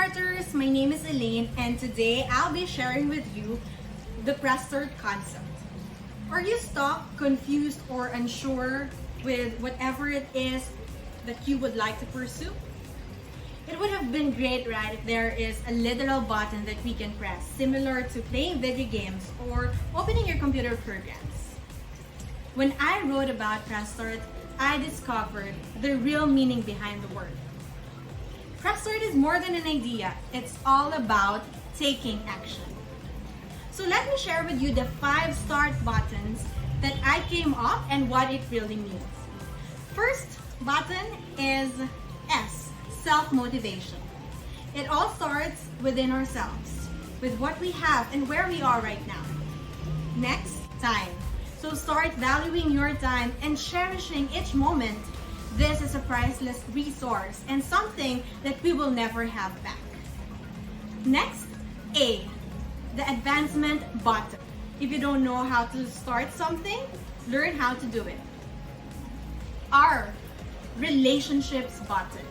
Starters, my name is Elaine and today I'll be sharing with you the PressSTART concept. Are you stuck, confused, or unsure with whatever it is that you would like to pursue? It would have been great, right, if there is a literal button that we can press, similar to playing video games or opening your computer programs. When I wrote about PressSTART, I discovered the real meaning behind the word. PressSTART is more than an idea. It's all about taking action. So let me share with you the 5 start buttons that I came up and what it really means. First button is S, self-motivation. It all starts within ourselves, with what we have and where we are right now. Next, time. So start valuing your time and cherishing each moment. This is a priceless resource and something that we will never have back. Next, A, the advancement button. If you don't know how to start something, learn how to do it. R, relationships button.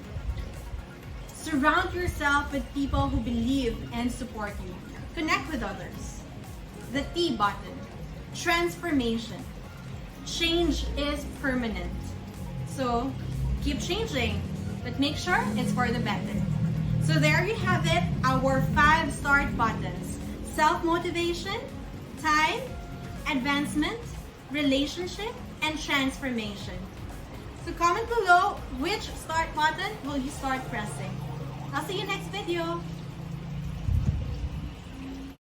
Surround yourself with people who believe and support you. Connect with others. The T button, transformation. Change is permanent. So keep changing, but make sure it's for the better. So there you have it, our 5 start buttons. Self-motivation, time, advancement, relationship, and transformation. So comment below which start button will you start pressing. I'll see you next video.